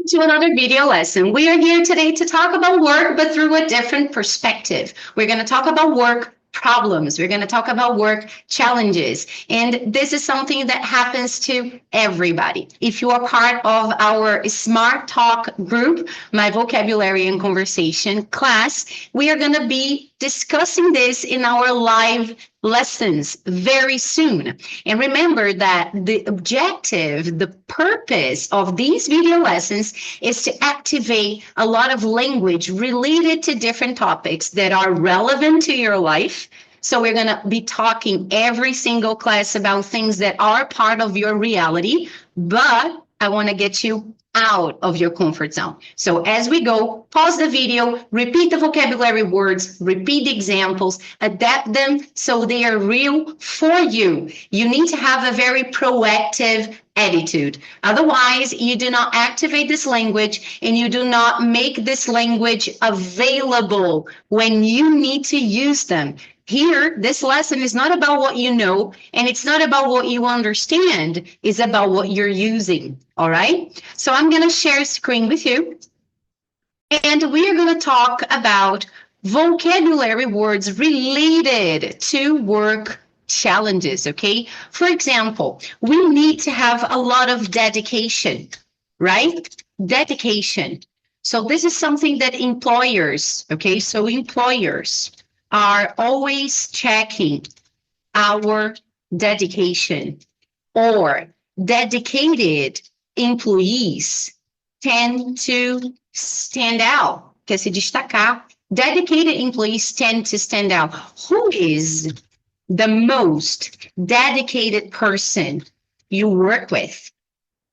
to another video lesson. We are here today to talk about work, but through a different perspective. We're going to talk about work problems. We're going to talk about work challenges. And this is something that happens to everybody. If you are part of our Smart Talk group, my vocabulary and conversation class, we are going to be discussing this in our live lessons very soon. And remember that the objective, the purpose of these video lessons is to activate a lot of language related to different topics that are relevant to your life. So we're going to be talking every single class about things that are part of your reality, but I want to get you out of your comfort zone. So as we go, pause the video, repeat the vocabulary words, repeat the examples, adapt them so they are real for you. You need to have a very proactive attitude. Otherwise, you do not activate this language and you do not make this language available when you need to use them. Here, this lesson is not about what you know, and it's not about what you understand. It's about what you're using, all right? So I'm going to share a screen with you, and we are going to talk about vocabulary words related to work challenges, okay? For example, we need to have a lot of dedication, right? Dedication. So this is something that employers, okay? So employers are always checking our dedication, or dedicated employees tend to stand out, quer se destacar. Dedicated employees tend to stand out. Who is the most dedicated person you work with?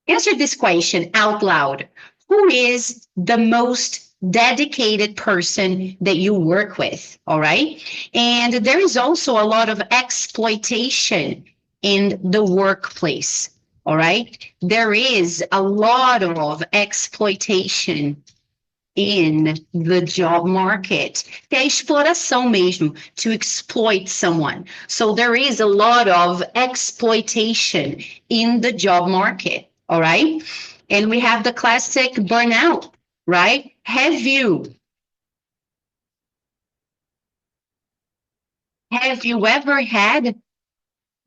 Answer this question out loud. Who is the most dedicated person that you work with, all right? And there is also a lot of exploitation in the workplace, all right? There is a lot of exploitation in the job market. Que é a exploração mesmo, to exploit someone. So there is a lot of exploitation in the job market, all right? And we have the classic burnout, right? Have you ever had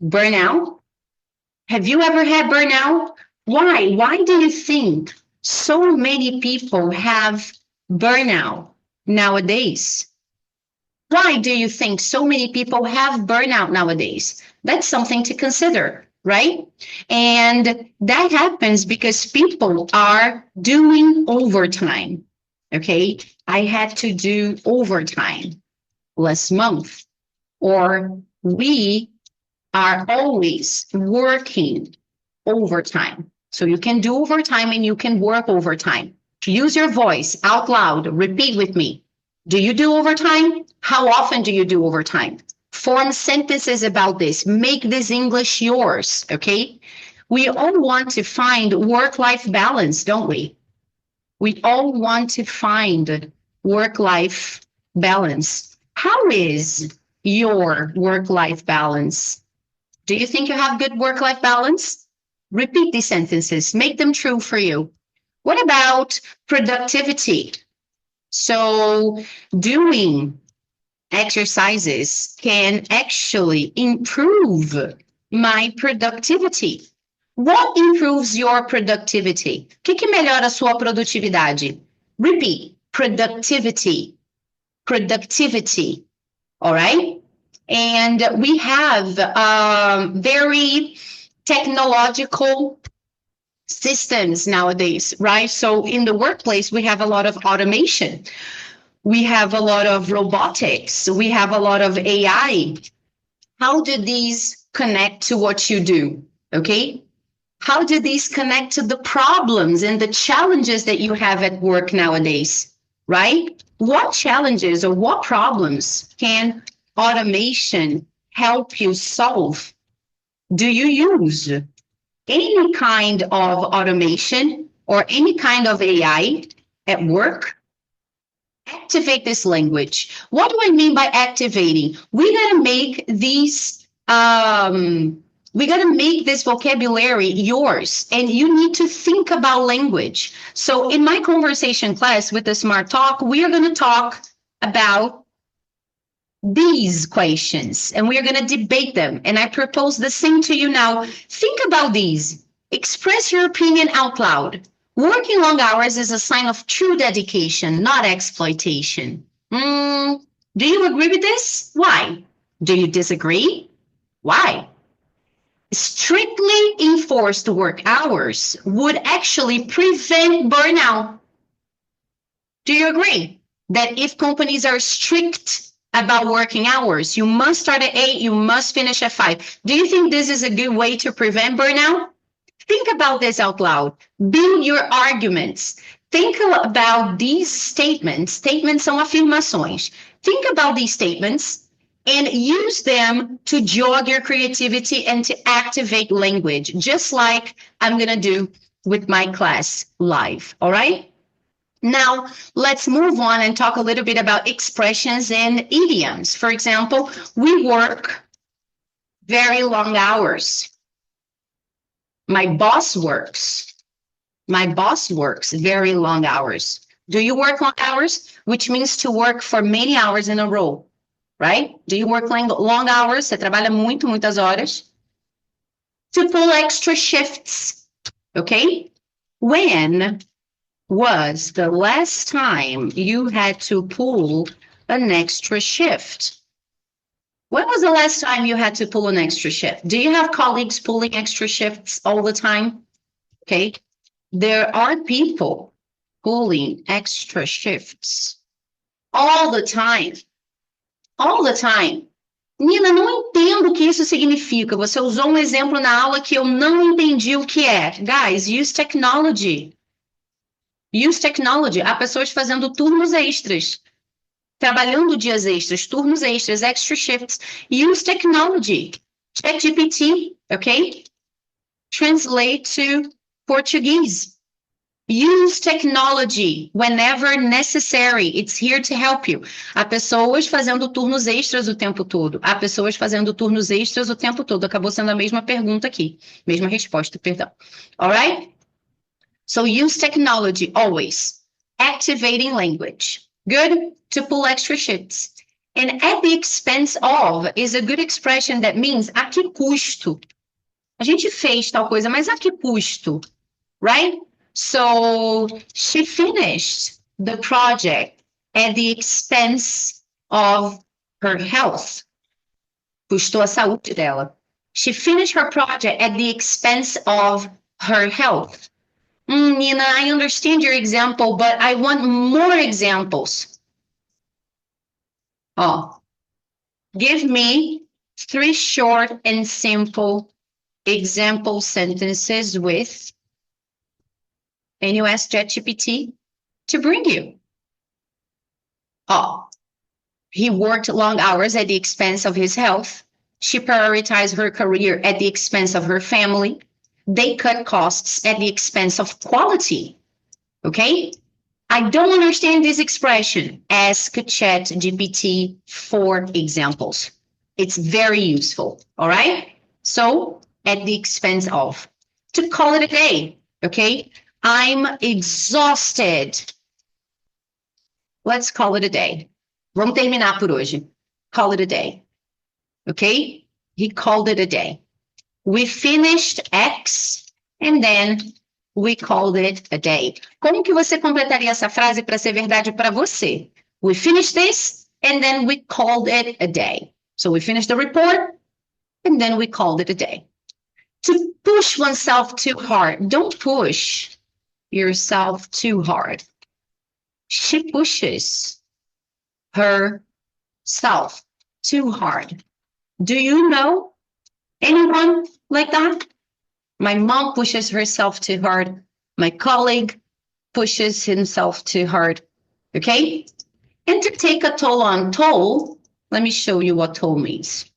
burnout? Have you ever had burnout? Why? Why do you think so many people have burnout nowadays? Why do you think so many people have burnout nowadays? That's something to consider, right? And that happens because people are doing overtime. Okay, I had to do overtime last month, or we are always working overtime. So you can do overtime and you can work overtime. Use your voice out loud. Repeat with me. Do you do overtime? How often do you do overtime? Form sentences about this. Make this English yours, okay? We all want to find work-life balance, don't we? We all want to find work-life balance. How is your work-life balance? Do you think you have good work-life balance? Repeat these sentences. Make them true for you. What about productivity? So doing exercises can actually improve my productivity. What improves your productivity? O que melhora a sua produtividade? Repeat. Productivity. Productivity. All right? And we have very technological systems nowadays, right? So in the workplace, we have a lot of automation. We have a lot of robotics. We have a lot of AI. How do these connect to what you do? Okay? How do these connect to the problems and the challenges that you have at work nowadays, right? What challenges or what problems can automation help you solve? Do you use any kind of automation or any kind of AI at work? Activate this language. What do I mean by activating? We gotta make these We got to make this vocabulary yours, and you need to think about language. So in my conversation class with the Smart Talk, we are going to talk about these questions, and we are going to debate them. And I propose the same to you now. Think about these. Express your opinion out loud. Working long hours is a sign of true dedication, not exploitation. Do you agree with this? Why? Do you disagree? Why? Strictly enforced work hours would actually prevent burnout. Do you agree that if companies are strict about working hours, you must start at 8, you must finish at 5? Do you think this is a good way to prevent burnout? Think about this out loud. Build your arguments. Think about these statements. Statements são afirmações. Think about these statements and use them to jog your creativity and to activate language, just like I'm going to do with my class live. All right? Now, let's move on and talk a little bit about expressions and idioms. For example, we work very long hours. My boss works. My boss works very long hours. Do you work long hours? Which means to work for many hours in a row, right? Do you work long hours? Você trabalha muitas horas. To pull extra shifts, okay? When was the last time you had to pull an extra shift? When was the last time you had to pull an extra shift? Do you have colleagues pulling extra shifts all the time? Okay. There are people pulling extra shifts all the time. All the time. Nina, não entendo o que isso significa. Você usou um exemplo na aula que eu não entendi o que é. Guys, use technology. Use technology. Há pessoas fazendo turnos extras. Trabalhando dias extras, turnos extras, extra shifts. Use technology. ChatGPT, okay? Translate to Portuguese. Use technology whenever necessary. It's here to help you. Há pessoas fazendo turnos extras o tempo todo. Há pessoas fazendo turnos extras o tempo todo. Acabou sendo a mesma pergunta aqui. Mesma resposta, perdão. All right? So use technology always. Activating language. Good to pull extra shifts. And at the expense of is a good expression that means a que custo? A gente fez tal coisa, mas a que custo? Right? So she finished the project at the expense of her health. Custou a saúde dela. She finished her project at the expense of her health. Nina, I understand your example, but I want more examples. Oh, give me 3 short and simple example sentences with, and you ask ChatGPT to bring you. Oh, he worked long hours at the expense of his health. She prioritized her career at the expense of her family. They cut costs at the expense of quality. Okay? I don't understand this expression. Ask ChatGPT for examples. It's very useful. All right? So, at the expense of. To call it a day. Okay? I'm exhausted. Let's call it a day. Vamos terminar por hoje. Call it a day. Okay? He called it a day. We finished X, and then we called it a day. Como que você completaria essa frase para ser verdade para você? We finished this, and then we called it a day. So we finished the report, and then we called it a day. To push oneself too hard. Don't push yourself too hard. She pushes herself too hard. Do you know anyone like that? My mom pushes herself too hard. My colleague pushes himself too hard. Okay? And to take a toll on toll, let me show you what toll means.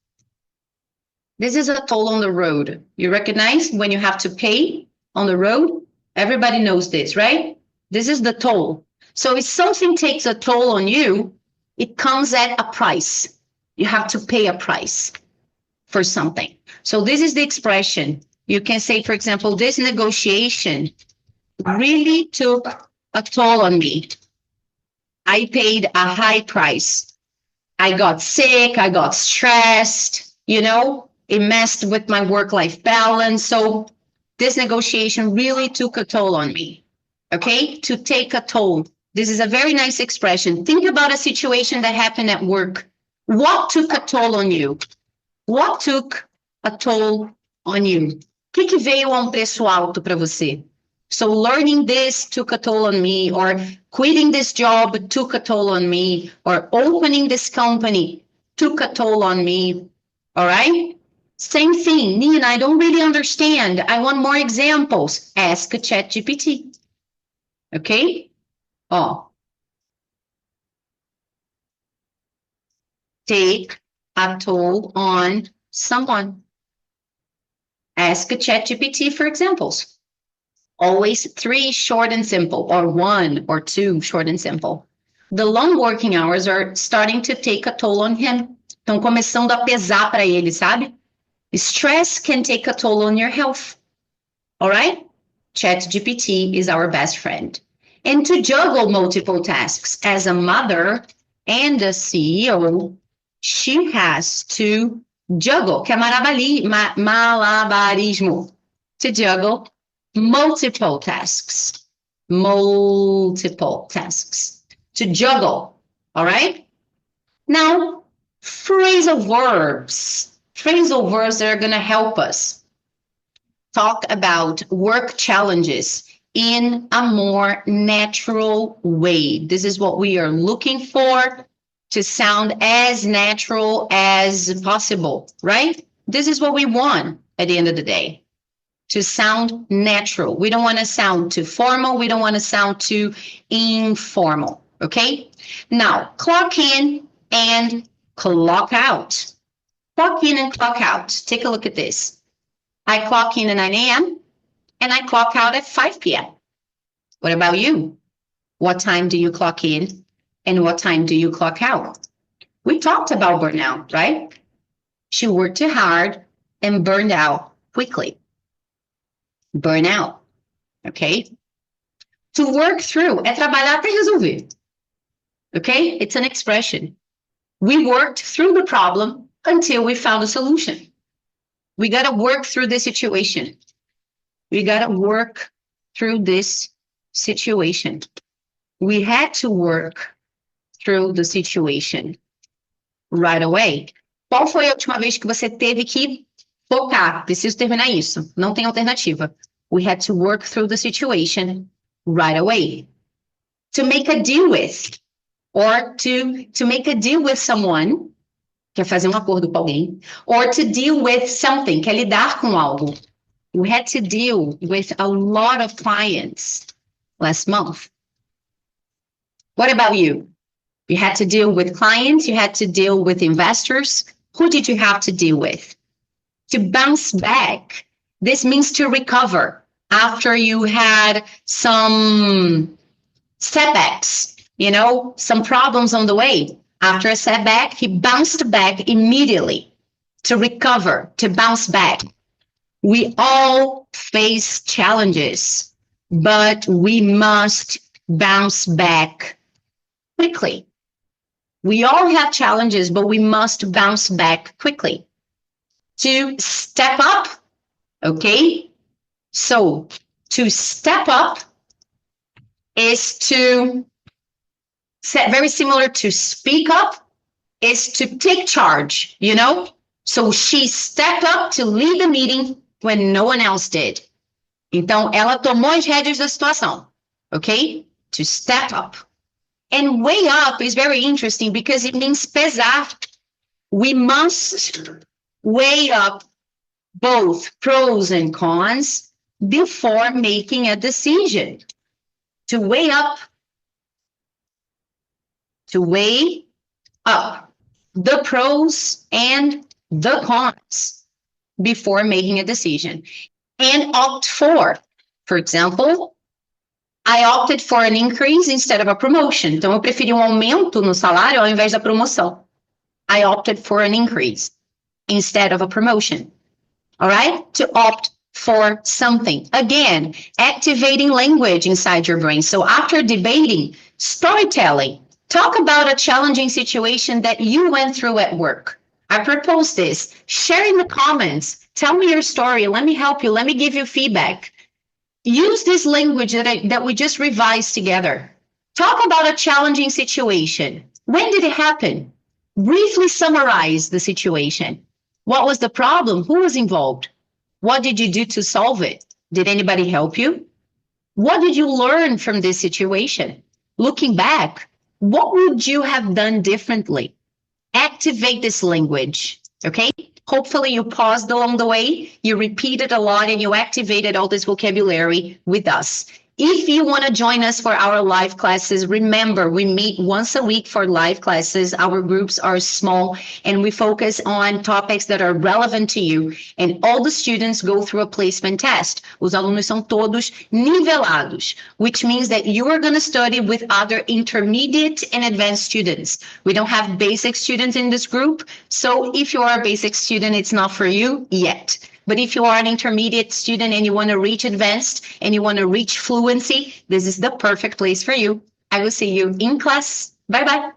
This is a toll on the road. You recognize when you have to pay on the road? Everybody knows this, right? This is the toll. So if something takes a toll on you, it comes at a price. You have to pay a price. for something. So this is the expression. You can say, for example, this negotiation really took a toll on me. I paid a high price. I got sick, I got stressed, it messed with my work-life balance. So this negotiation really took a toll on me. Okay, to take a toll. This is a very nice expression. Think about a situation that happened at work. What took a toll on you? What took a toll on you? O que veio a preço alto para você? So learning this took a toll on me, or quitting this job took a toll on me, or opening this company took a toll on me. All right? Same thing. Nina, I don't really understand. I want more examples. Ask ChatGPT. Okay? Take a toll on someone. Ask ChatGPT for examples. Always 3 short and simple, or 1 or 2 short and simple. The long working hours are starting to take a toll on him. Estão começando a pesar para ele, sabe? Stress can take a toll on your health. All right? ChatGPT is our best friend. And to juggle multiple tasks as a mother and a CEO, she has to juggle, que é malabarismo, to juggle multiple tasks, to juggle, all right? Now, phrasal verbs that are going to help us talk about work challenges in a more natural way. This is what we are looking for, to sound as natural as possible, right? This is what we want at the end of the day, to sound natural. We don't want to sound too formal. We don't want to sound too informal, okay? Now, clock in and clock out. Clock in and clock out. Take a look at this. I clock in at 9 a.m. and I clock out at 5 p.m. What about you? What time do you clock in and what time do you clock out? We talked about burnout, right? She worked too hard and burned out quickly. Burnout, okay? To work through é trabalhar até resolver, okay? It's an expression. We worked through the problem until we found a solution. We got to work through the situation. We got to work through this situation. We had to work through the situation right away. Qual foi a última vez que você teve que focar? Preciso terminar isso. Não tem alternativa. We had to work through the situation right away. To make a deal with, or to make a deal with someone, quer fazer um acordo com alguém, or to deal with something, quer lidar com algo. We had to deal with a lot of clients last month. What about you? You had to deal with clients, you had to deal with investors. Who did you have to deal with? To bounce back, this means to recover after you had some setbacks, some problems on the way. After a setback, he bounced back immediately to recover, to bounce back. We all face challenges, but we must bounce back quickly. We all have challenges, but we must bounce back quickly. To step up, okay? So, to step up is to, very similar to speak up, is to take charge, So, she stepped up to lead the meeting when no one else did. Então, ela tomou as rédeas da situação, okay? To step up. And weigh up is very interesting because it means pesar. We must weigh up both pros and cons before making a decision. To weigh up the pros and the cons before making a decision. And opt for example, I opted for an increase instead of a promotion. Então, eu preferi um aumento no salário ao invés da promoção. I opted for an increase. instead of a promotion. All right? To opt for something. Again, activating language inside your brain. So after debating, storytelling, talk about a challenging situation that you went through at work. I propose this. Share in the comments. Tell me your story. Let me help you. Let me give you feedback. Use this language that we just revised together. Talk about a challenging situation. When did it happen? Briefly summarize the situation. What was the problem? Who was involved? What did you do to solve it? Did anybody help you? What did you learn from this situation? Looking back, what would you have done differently? Activate this language, okay? Hopefully you paused along the way, you repeated a lot, and you activated all this vocabulary with us. If you want to join us for our live classes, remember, we meet once a week for live classes. Our groups are small, and we focus on topics that are relevant to you. And all the students go through a placement test. Os alunos são todos nivelados, which means that you are going to study with other intermediate and advanced students. We don't have basic students in this group, so if you are a basic student, it's not for you yet. But if you are an intermediate student and you want to reach advanced and you want to reach fluency, this is the perfect place for you. I will see you in class. Bye-bye.